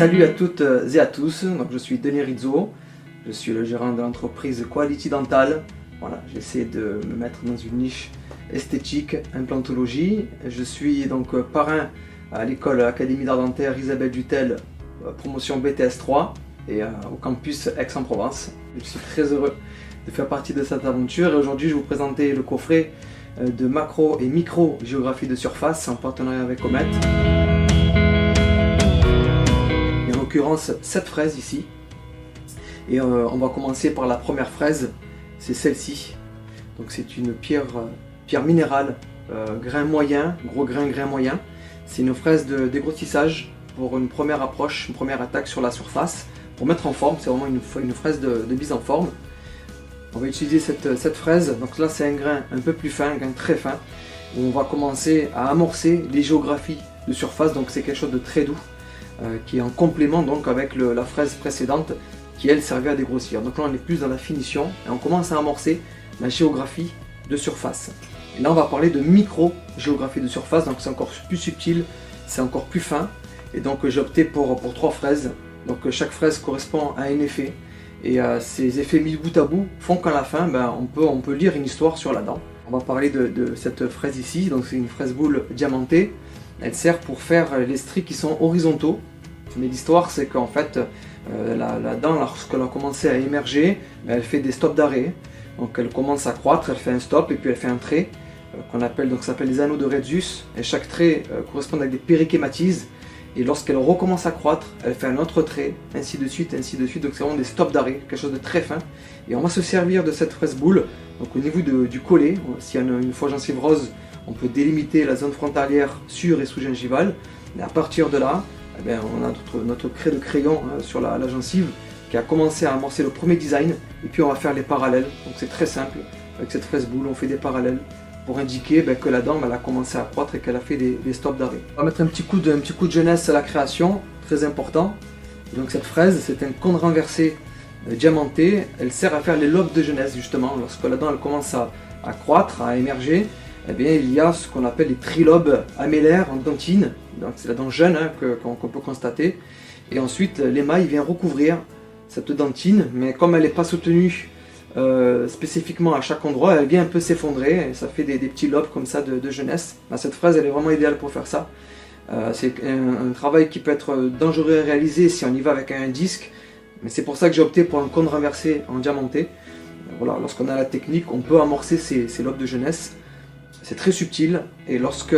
Salut à toutes et à tous, donc je suis Denis Rizzo, je suis le gérant de l'entreprise Quality Dental. Voilà, j'essaie de me mettre dans une niche esthétique, implantologie. Je suis donc parrain à l'école Académie d'art dentaire Isabelle Dutel, promotion BTS 3 et au campus Aix-en-Provence. Je suis très heureux de faire partie de cette aventure et aujourd'hui je vais vous présenter le coffret de macro et micro géographie de surface en partenariat avec Comet. En l'occurrence 7 fraises ici et on va commencer par la première fraise, c'est celle-ci. Donc c'est une pierre minérale, grain moyen, gros grain moyen. C'est une fraise de dégrossissage pour une première approche, une première attaque sur la surface pour mettre en forme. C'est vraiment une fraise de mise en forme. On va utiliser cette fraise, donc là c'est un grain un peu plus fin, un grain très fin, où on va commencer à amorcer les géographies de surface, donc c'est quelque chose de très doux, qui est en complément donc avec la fraise précédente, qui elle servait à dégrossir. Donc là on est plus dans la finition, et on commence à amorcer la géographie de surface. Et là on va parler de micro-géographie de surface, donc c'est encore plus subtil, c'est encore plus fin, et donc j'ai opté pour 3 fraises, donc chaque fraise correspond à un effet. Et ces effets mis bout à bout font qu'à la fin, on peut lire une histoire sur la dent. On va parler de cette fraise ici, donc c'est une fraise boule diamantée. Elle sert pour faire les stries qui sont horizontaux. Mais l'histoire c'est qu'en fait, la dent, lorsqu'elle a commencé à émerger, elle fait des stops d'arrêt. Donc elle commence à croître, elle fait un stop et puis elle fait un trait qu'on appelle, donc ça s'appelle les anneaux de Retzius. Et chaque trait correspond avec des périkématises. Et lorsqu'elle recommence à croître, elle fait un autre trait, ainsi de suite, ainsi de suite. Donc c'est vraiment des stops d'arrêt, quelque chose de très fin. Et on va se servir de cette fraise boule, donc au niveau du collet. S'il y a une fois gencive rose, on peut délimiter la zone frontalière sur et sous-gingivale. Et à partir de là, on a notre craie de crayon sur la gencive qui a commencé à amorcer le premier design. Et puis on va faire les parallèles. Donc c'est très simple. Avec cette fraise boule, on fait des parallèles pour indiquer que la dent a commencé à croître et qu'elle a fait des stops d'arrêt. On va mettre un petit coup de jeunesse à la création, très important. Donc cette fraise, c'est un cône renversé diamanté. Elle sert à faire les lobes de jeunesse justement. Lorsque la dent elle commence à croître, à émerger, il y a ce qu'on appelle les trilobes améllaires en dentine. Donc c'est la dent jeune qu'on peut constater. Et ensuite l'émail vient recouvrir cette dentine, mais comme elle n'est pas soutenue spécifiquement à chaque endroit, elle vient un peu s'effondrer et ça fait des petits lobes comme ça de jeunesse. Cette fraise elle est vraiment idéale pour faire ça. C'est un travail qui peut être dangereux à réaliser si on y va avec un disque, mais c'est pour ça que j'ai opté pour un cône renversé en diamanté. Voilà, lorsqu'on a la technique, on peut amorcer ces lobes de jeunesse. C'est très subtil et lorsque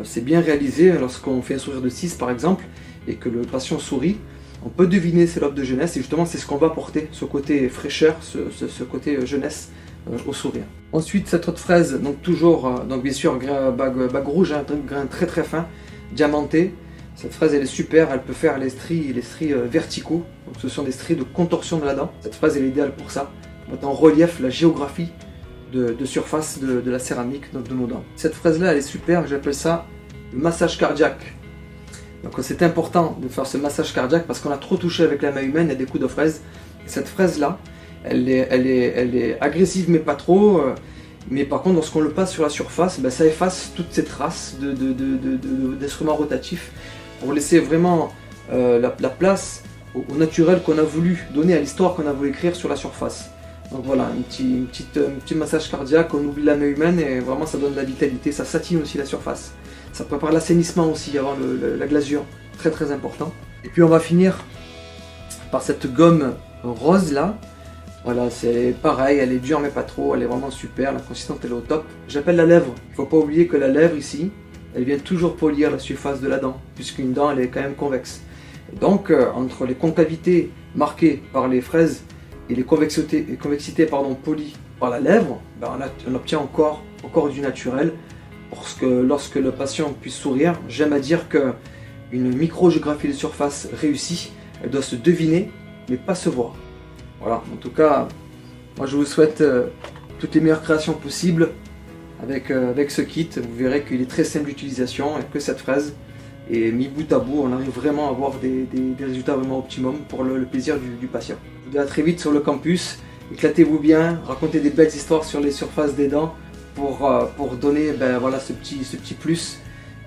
c'est bien réalisé, lorsqu'on fait un sourire de 6 par exemple et que le patient sourit, on peut deviner ces lobes de jeunesse et justement c'est ce qu'on va apporter, ce côté fraîcheur, ce côté jeunesse au sourire. Ensuite cette autre fraise, donc toujours, donc bien sûr bague rouge, un grain très très fin, diamanté. Cette fraise elle est super, elle peut faire les stries verticaux, donc ce sont des stries de contorsion de la dent. Cette fraise elle est idéale pour ça, pour mettre en relief la géographie de surface de la céramique, donc de nos dents. Cette fraise là elle est super, j'appelle ça le massage cardiaque. Donc c'est important de faire ce massage cardiaque parce qu'on a trop touché avec la main humaine, il y a des coups de fraise. Et cette fraise là, elle est agressive mais pas trop. Mais par contre lorsqu'on le passe sur la surface, ça efface toutes ces traces d'instruments rotatifs pour laisser vraiment la place au naturel qu'on a voulu donner, à l'histoire qu'on a voulu écrire sur la surface. Donc voilà, un petit massage cardiaque, on oublie la main humaine et vraiment ça donne de la vitalité, ça satine aussi la surface. Ça prépare l'assainissement aussi avant la glasure, très très important. Et puis on va finir par cette gomme rose là. Voilà, c'est pareil, elle est dure mais pas trop, elle est vraiment super, la consistance elle est au top. J'appelle la lèvre, il ne faut pas oublier que la lèvre ici, elle vient toujours polir la surface de la dent, puisqu'une dent elle est quand même convexe. Et donc entre les concavités marquées par les fraises et les convexités polies par la lèvre, on obtient encore du naturel. Lorsque le patient puisse sourire, j'aime à dire qu'une micro-géographie de surface réussie, elle doit se deviner, mais pas se voir. Voilà, en tout cas, moi je vous souhaite toutes les meilleures créations possibles avec ce kit. Vous verrez qu'il est très simple d'utilisation et que cette fraise, et mis bout à bout, on arrive vraiment à avoir des résultats vraiment optimum pour le plaisir du patient. Je vous dis à très vite sur le campus, éclatez-vous bien, racontez des belles histoires sur les surfaces des dents pour donner voilà, ce petit plus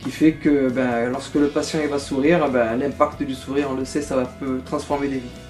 qui fait que lorsque le patient il va sourire, l'impact du sourire, on le sait, peut transformer des vies.